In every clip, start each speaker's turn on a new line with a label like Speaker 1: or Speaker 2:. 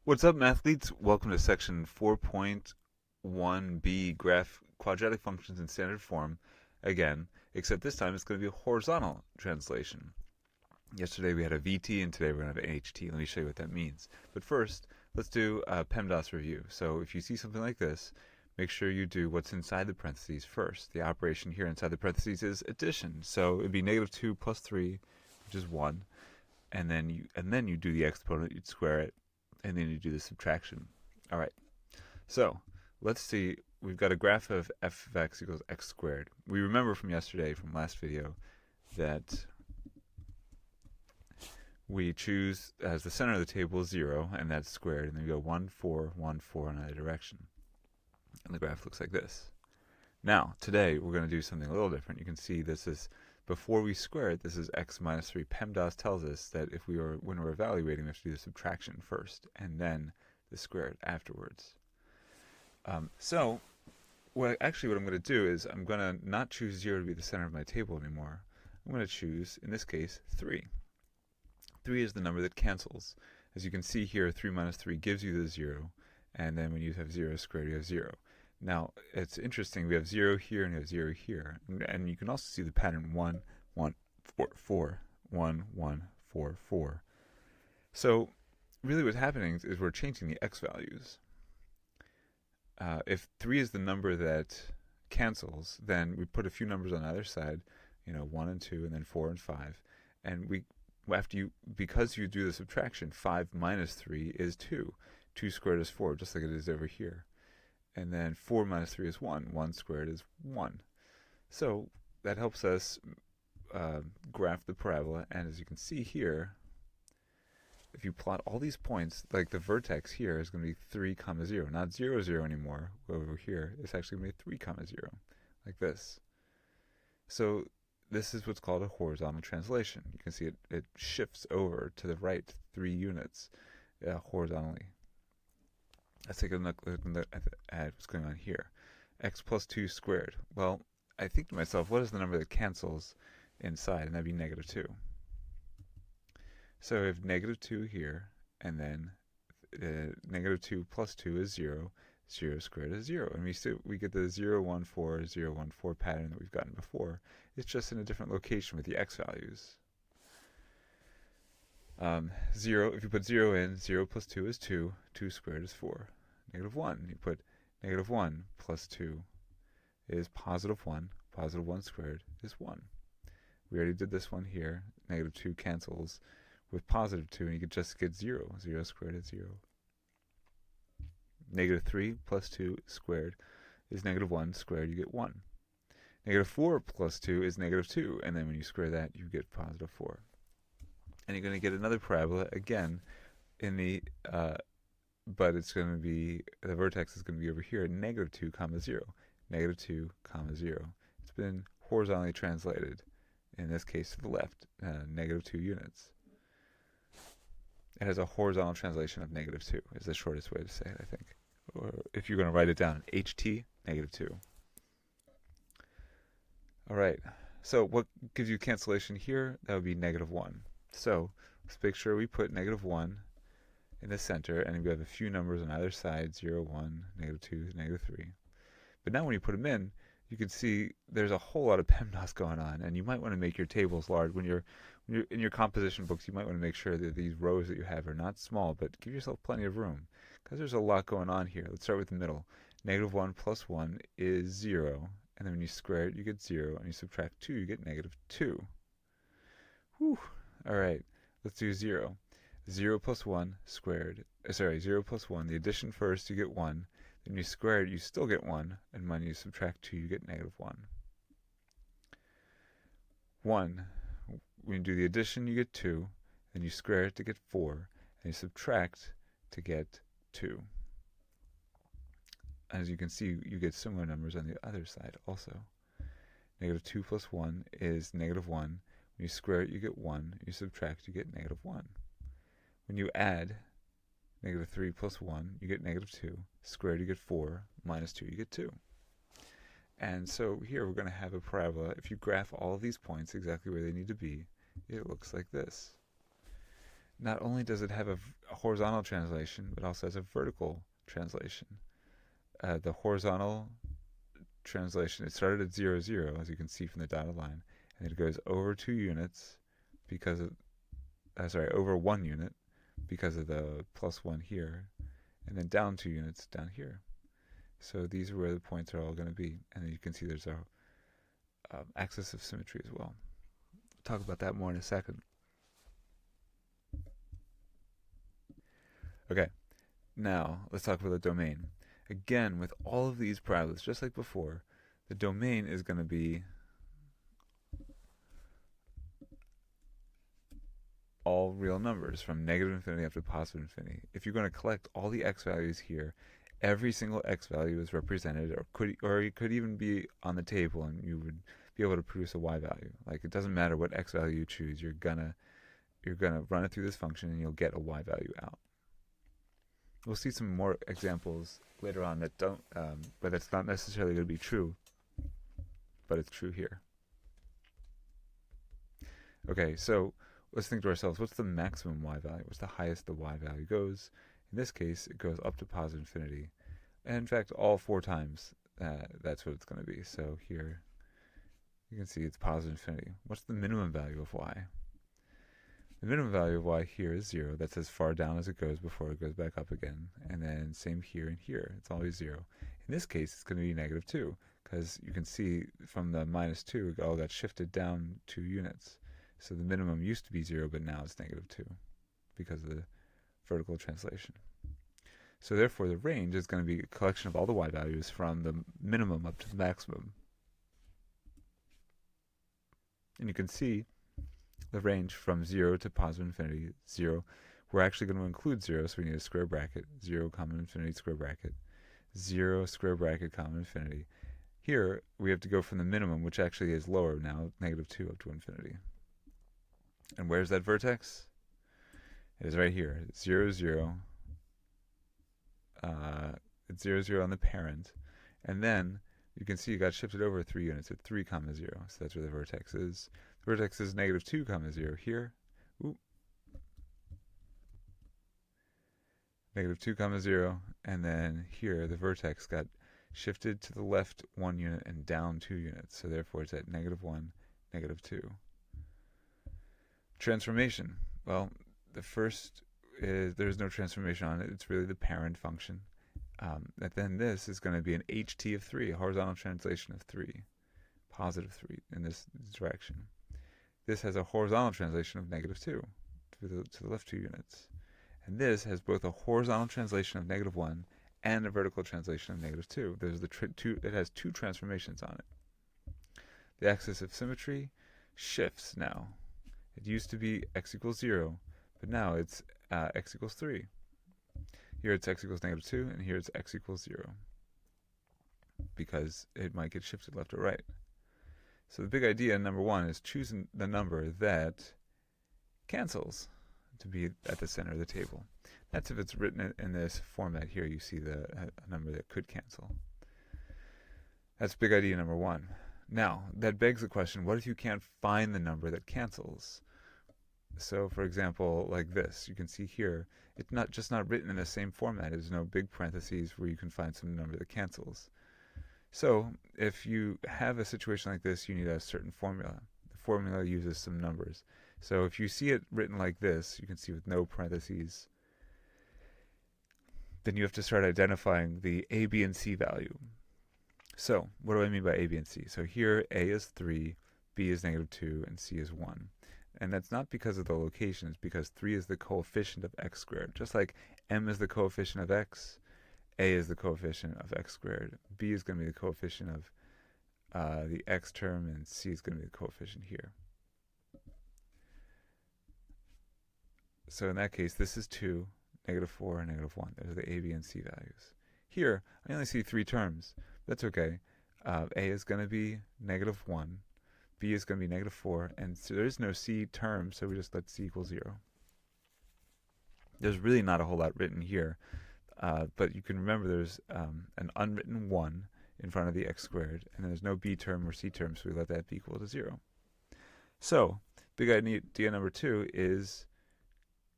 Speaker 1: What's up, mathletes? Welcome to section 4.1b, graph quadratic functions in standard form. Again, except this time it's going to be a horizontal translation. Yesterday we had a VT and today we're going to have an HT. Let me show you what that means. But first, let's do a PEMDAS review. So if you see something like this, make sure you do what's inside the parentheses first. The operation here inside the parentheses is addition. So it'd be negative 2 plus 3, which is 1. And then you do the exponent, you'd square it, and then you do the subtraction. All right, so let's see. We've got a graph of f of x equals x squared. We remember from yesterday, from last video, that we choose as the center of the table 0, and that's squared, and then we go 1, 4, 1, 4 in either direction. And the graph looks like this. Now, today, we're going to do something a little different. You can see this is, before we square it, this is x minus 3. PEMDAS tells us that when we're evaluating, we have to do the subtraction first, and then the squared afterwards. So, what I'm going to do is I'm going to not choose 0 to be the center of my table anymore. I'm going to choose, in this case, 3. 3 is the number that cancels. As you can see here, 3 minus 3 gives you the 0, and then when you have 0 squared, you have 0. Now, it's interesting, we have 0 here and we have 0 here. And you can also see the pattern 1, 1, 4, 4, 1, 1, 4, 4. So, really what's happening is we're changing the x values. If 3 is the number that cancels, then we put a few numbers on either side, 1 and 2, and then 4 and 5. And because you do the subtraction, 5 minus 3 is 2. 2 squared is 4, just like it is over here. And then 4 minus 3 is 1. 1 squared is 1. So that helps us graph the parabola. And as you can see here, if you plot all these points, like the vertex here is going to be 3, 0. Not 0, 0 anymore over here. It's actually going to be 3, 0, like this. So this is what's called a horizontal translation. You can see it shifts over to the right 3 units horizontally. Let's take a look at what's going on here. X plus 2 squared. Well, I think to myself, what is the number that cancels inside? And that'd be negative 2. So we have negative 2 here, and then negative 2 plus 2 is 0. 0 squared is 0. And we get the 0, 1, 4, 0, 1, 4 pattern that we've gotten before. It's just in a different location with the x values. 0, if you put 0 in, 0 plus 2 is 2. 2 squared is 4. Negative 1, you put negative 1 plus 2 is positive 1. Positive 1 squared is 1. We already did this one here. Negative 2 cancels with positive 2, and you could just get 0. 0 squared is 0. Negative 3 plus 2 squared is negative 1 squared, you get 1. Negative 4 plus 2 is negative 2, and then when you square that, you get positive 4. And you're going to get another parabola again but it's going to be, the vertex is going to be over here at negative 2, 0. Negative 2, 0. It's been horizontally translated, in this case to the left, negative 2 units. It has a horizontal translation of negative 2, is the shortest way to say it, I think. Or if you're going to write it down, HT, negative 2. All right, so what gives you cancellation here? That would be negative 1. So let's make sure we put negative 1 in the center, and we have a few numbers on either side, 0, 1, negative 2, negative 3. But now when you put them in, you can see there's a whole lot of PEMDAS going on, and you might want to make your tables large. When you're in your composition books, you might want to make sure that these rows that you have are not small, but give yourself plenty of room, because there's a lot going on here. Let's start with the middle. Negative 1 plus 1 is 0, and then when you square it, you get 0, and you subtract 2, you get negative 2. Whew. All right, let's do 0. 0 plus 1 squared. 0 plus 1. The addition first, you get 1. Then you square it, you still get 1. And when you subtract 2, you get negative 1. 1. When you do the addition, you get 2. Then you square it to get 4. And you subtract to get 2. As you can see, you get similar numbers on the other side also. Negative 2 plus 1 is negative 1. When you square it, you get 1. You subtract, you get negative 1. When you add negative 3 plus 1, you get negative 2. Squared, you get 4. Minus 2, you get 2. And so here we're going to have a parabola. If you graph all of these points exactly where they need to be, it looks like this. not only does it have a horizontal translation, but also has a vertical translation. The horizontal translation, it started at 0, 0, as you can see from the dotted line, and it goes over 2 units because of, over 1 unit because of the +1 here, and then down 2 units down here. So these are where the points are all going to be, and then you can see there's a axis of symmetry as well. We'll talk about that more in a second. Okay, now let's talk about the domain. Again, with all of these parabolas, just like before, the domain is going to be all real numbers from negative infinity up to positive infinity. If you're going to collect all the x values here, every single x value is represented, or it could even be on the table, and you would be able to produce a y value. Like, it doesn't matter what x value you choose, you're gonna run it through this function, and you'll get a y value out. We'll see some more examples later on that don't, but that's not necessarily going to be true, but it's true here. Okay, so let's think to ourselves, what's the maximum y value? What's the highest the y value goes? In this case, it goes up to positive infinity. And in fact, all 4 times, that's what it's going to be. So here, you can see it's positive infinity. What's the minimum value of y? The minimum value of y here is 0. That's as far down as it goes before it goes back up again. And then same here and here. It's always 0. In this case, it's going to be negative 2, because you can see from the -2, it all got shifted down 2 units. So the minimum used to be 0, but now it's negative 2 because of the vertical translation. So therefore, the range is going to be a collection of all the y values from the minimum up to the maximum. And you can see the range from 0 to positive infinity, 0. We're actually going to include 0, so we need a square bracket, 0, comma infinity, square bracket, 0, square bracket, comma infinity. Here, we have to go from the minimum, which actually is lower now, negative 2 up to infinity. And where's that vertex? It is right here, 0, 0. It's 0, 0 on the parent. And then you can see it got shifted over 3 units at 3, comma 0. So that's where the vertex is. The vertex is negative 2, comma 0 here. Ooh. Negative 2, comma 0. And then here, the vertex got shifted to the left 1 unit and down 2 units. So therefore, it's at negative 1, negative 2. Transformation. Well, the first is there's no transformation on it. It's really the parent function. And then this is going to be an HT of 3, a horizontal translation of 3, positive 3 in this direction. This has a horizontal translation of negative 2 to the left 2 units. And this has both a horizontal translation of negative 1 and a vertical translation of negative 2. There's it has 2 transformations on it. The axis of symmetry shifts now. It used to be x equals 0, but now it's x equals 3. Here it's x equals negative 2, and here it's x equals 0, because it might get shifted left or right. So the big idea, number 1, is choosing the number that cancels to be at the center of the table. That's if it's written in this format here. You see a number that could cancel. That's big idea number 1. Now, that begs the question, what if you can't find the number that cancels? So, for example, like this, you can see here, it's not written in the same format. There's no big parentheses where you can find some number that cancels. So, if you have a situation like this, you need a certain formula. The formula uses some numbers. So, if you see it written like this, you can see with no parentheses, then you have to start identifying the A, B, and C value. So, what do I mean by A, B, and C? So here, A is 3, B is negative 2, and C is 1. And that's not because of the location, it's because 3 is the coefficient of x squared. Just like m is the coefficient of x, A is the coefficient of x squared, B is going to be the coefficient of the x term, and C is going to be the coefficient here. So in that case, this is 2, negative 4, and negative 1. Those are the A, B, and C values. Here, I only see 3 terms. That's okay. A is going to be negative 1, B is going to be negative 4, and so there is no C term, so we just let C equal 0. There's really not a whole lot written here, but you can remember there's an unwritten 1 in front of the x squared, and there's no B term or C term, so we let that be equal to 0. So, big idea number 2 is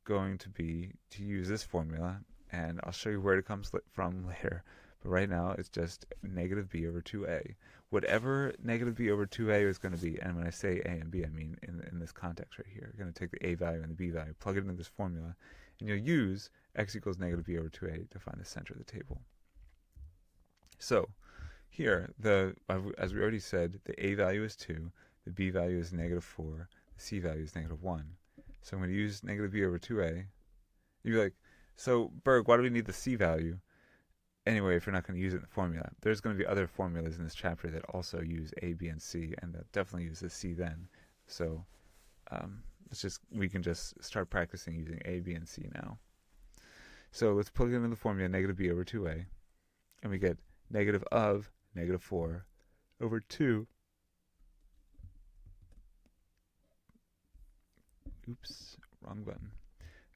Speaker 1: going to be to use this formula, and I'll show you where it comes from later. But right now, it's just negative b over 2a. Whatever negative b over 2a is going to be, and when I say a and b, I mean in this context right here. You're going to take the a value and the b value, plug it into this formula, and you'll use x equals negative b over 2a to find the center of the table. So here, as we already said, the a value is 2, the b value is negative 4, the c value is negative 1. So I'm going to use negative b over 2a. You'd be like, so Berg, why do we need the c value? Anyway, if you're not going to use it in the formula, there's going to be other formulas in this chapter that also use a, b, and c, and that definitely use the c then. So we can just start practicing using a, b, and c now. So let's plug into the formula negative b over 2a, and we get negative of negative 4 over 2. Oops, wrong button.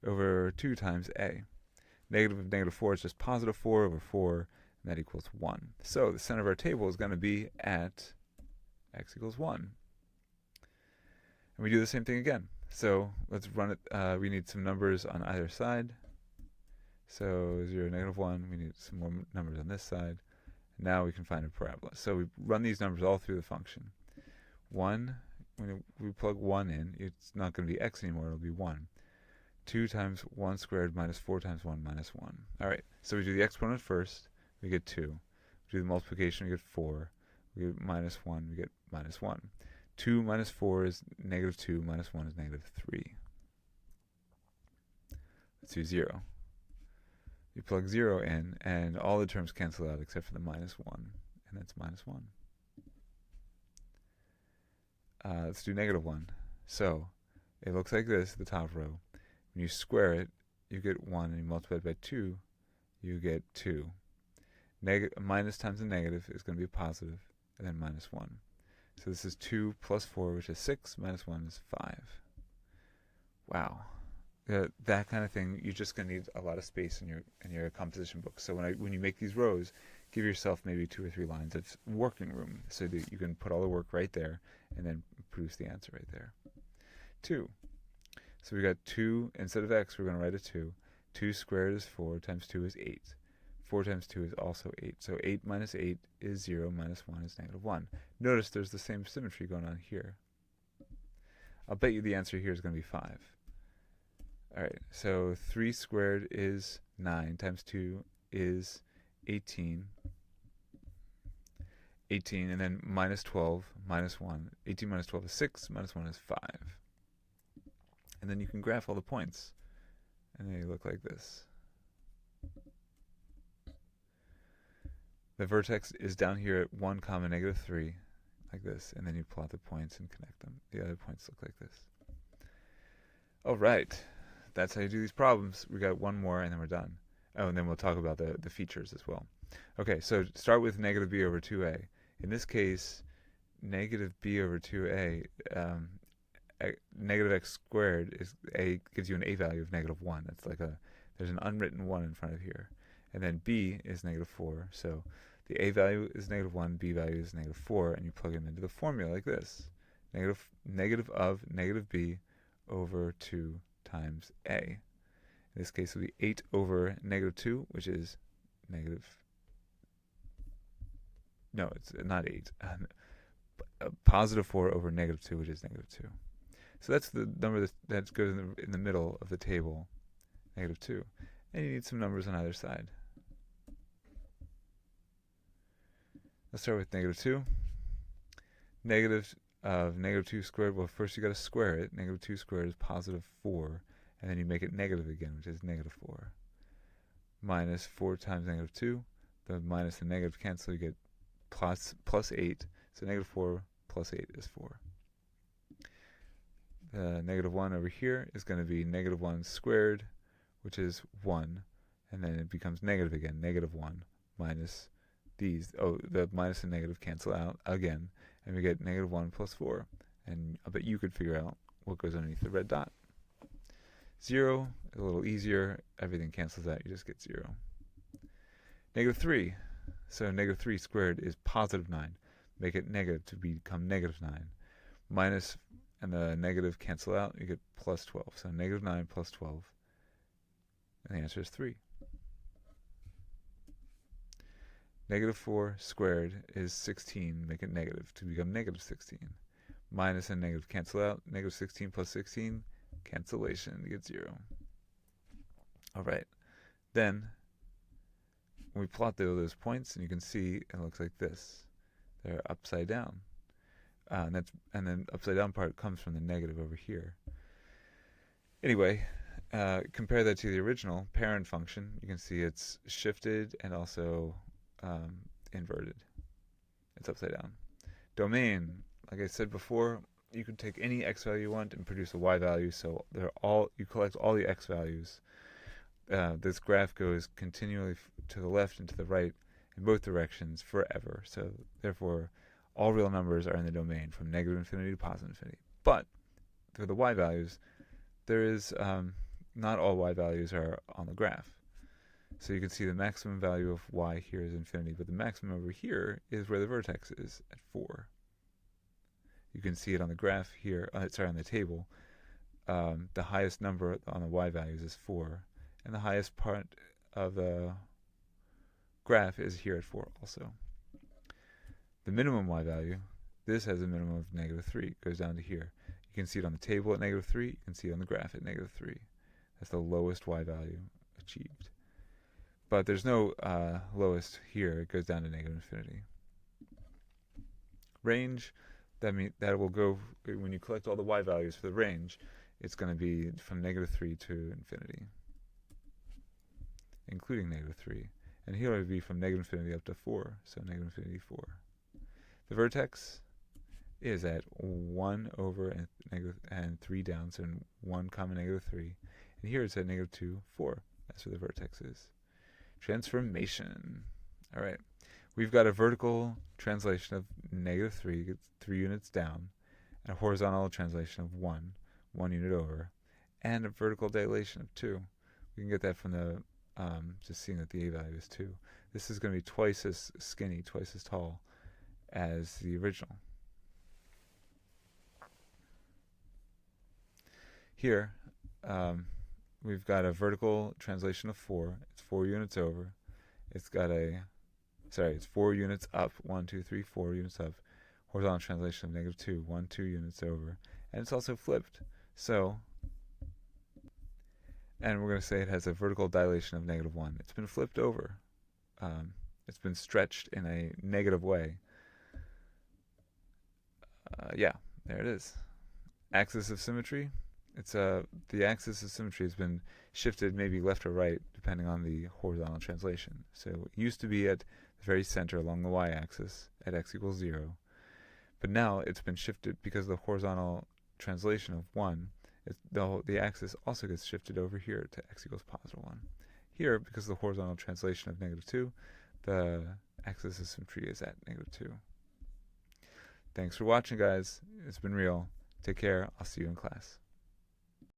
Speaker 1: Over 2 times a. Negative of negative 4 is just positive 4 over 4, and that equals 1. So the center of our table is going to be at x equals 1. And we do the same thing again. So let's run it. We need some numbers on either side. So 0, negative 1. We need some more numbers on this side. Now we can find a parabola. So we run these numbers all through the function. 1, when we plug 1 in, it's not going to be x anymore, it'll be 1. 2 times 1 squared minus 4 times 1 minus 1. All right, so we do the exponent first, we get 2. We do the multiplication, we get 4. We get minus 1, we get minus 1. 2 minus 4 is negative 2, minus 1 is negative 3. Let's do 0. You plug 0 in, and all the terms cancel out except for the minus 1, and that's minus 1. Let's do negative 1. So it looks like this, the top row. When you square it, you get 1, and you multiply it by 2, you get 2. Minus times a negative is going to be positive, and then minus 1. So this is 2 plus 4, which is 6, minus 1 is 5. Wow. That kind of thing, you're just going to need a lot of space in your composition book. So when you make these rows, give yourself maybe 2 or 3 lines of working room so that you can put all the work right there and then produce the answer right there. 2. So we got 2, instead of x, we're going to write a 2. 2 squared is 4, times 2 is 8. 4 times 2 is also 8. So 8 minus 8 is 0, minus 1 is negative 1. Notice there's the same symmetry going on here. I'll bet you the answer here is going to be 5. Alright, so 3 squared is 9, times 2 is 18. 18, and then minus 12, minus 1. 18 minus 12 is 6, minus 1 is 5. And then you can graph all the points, and they look like this. The vertex is down here at 1 comma negative 3, like this, and then you plot the points and connect them. The other points look like this. Alright, that's how you do these problems. We got one more, and then we're done. Oh, and then we'll talk about the features as well. Okay, so start with negative b over 2a. In this case, negative b over 2a, negative x squared is a gives you an a value of negative 1. That's like there's an unwritten 1 in front of here. And then b is negative 4. So the a value is negative 1, b value is negative 4, and you plug them into the formula like this. Negative of negative b over 2 times a. In this case, it will be 8 over negative 2, which is negative... No, it's not 8. Positive 4 over negative 2, which is negative 2. So that's the number that goes in the middle of the table, negative 2. And you need some numbers on either side. Let's start with negative 2. Negative of negative 2 squared, well, first you got to square it. Negative 2 squared is positive 4. And then you make it negative again, which is negative 4. Minus 4 times negative 2. The minus and negative cancel, you get plus 8. So negative 4 plus 8 is 4. The negative 1 over here is going to be negative 1 squared, which is 1. And then it becomes negative again, negative 1 minus these. Oh, the minus and negative cancel out again. And we get negative 1 plus 4. And I bet you could figure out what goes underneath the red dot. 0 is a little easier. Everything cancels out. You just get 0. Negative 3. So negative 3 squared is positive 9. Make it negative to become negative 9. Minus, and the negative cancel out. You get plus 12. So negative 9 plus 12 And the answer is 3. Negative 4 squared is 16. Make it negative to become negative 16. Minus and negative cancel out. Negative 16 plus 16, cancellation. You get 0. All right. Then we plot those points, and you can see it looks like this. They're upside down. And then upside down part comes from the negative over here. Anyway, compare that to the original parent function. You can see it's shifted and also inverted. It's upside down. Domain, like I said before, you can take any x value you want and produce a y value. So you collect all the x values. This graph goes continually to the left and to the right in both directions forever. So therefore, all real numbers are in the domain from negative infinity to positive infinity. But for the y values, there is not all y values are on the graph. So you can see the maximum value of y here is infinity, but the maximum over here is where the vertex is at 4. You can see it on the graph here, on the table. The highest number on the y values is 4, and the highest part of the graph is here at 4 also. The minimum y value, this has a minimum of negative 3, goes down to here. You can see it on the table at negative 3, you can see it on the graph at negative 3. That's the lowest y value achieved. But there's no lowest here, it goes down to negative infinity. Range, that will go, when you collect all the y values for the range, it's going to be from negative 3 to infinity, including negative 3. And here it would be from negative infinity up to 4, so negative infinity 4. The vertex is at 1 over and 3 down, so 1 comma negative 3. And here it's at negative 2, 4. That's where the vertex is. Transformation. All right. We've got a vertical translation of negative 3, gets 3 units down, and a horizontal translation of 1 unit over, and a vertical dilation of 2. We can get that from the just seeing that the a value is 2. This is going to be twice as skinny, twice as tall as the original. Here, we've got a vertical translation of 4. It's 4 units over. It's 4 units up. 1, 2, 3, 4 units up. Horizontal translation of negative 2. 1, 2 units over. And it's also flipped. And we're going to say it has a vertical dilation of negative 1. It's been flipped over. It's been stretched in a negative way. Yeah, there it is. Axis of symmetry. The axis of symmetry has been shifted maybe left or right depending on the horizontal translation. So it used to be at the very center along the y-axis at x equals 0. But now it's been shifted because of the horizontal translation of 1. The axis also gets shifted over here to x equals positive 1. Here, because of the horizontal translation of negative 2, the axis of symmetry is at negative 2. Thanks for watching, guys. It's been real. Take care. I'll see you in class.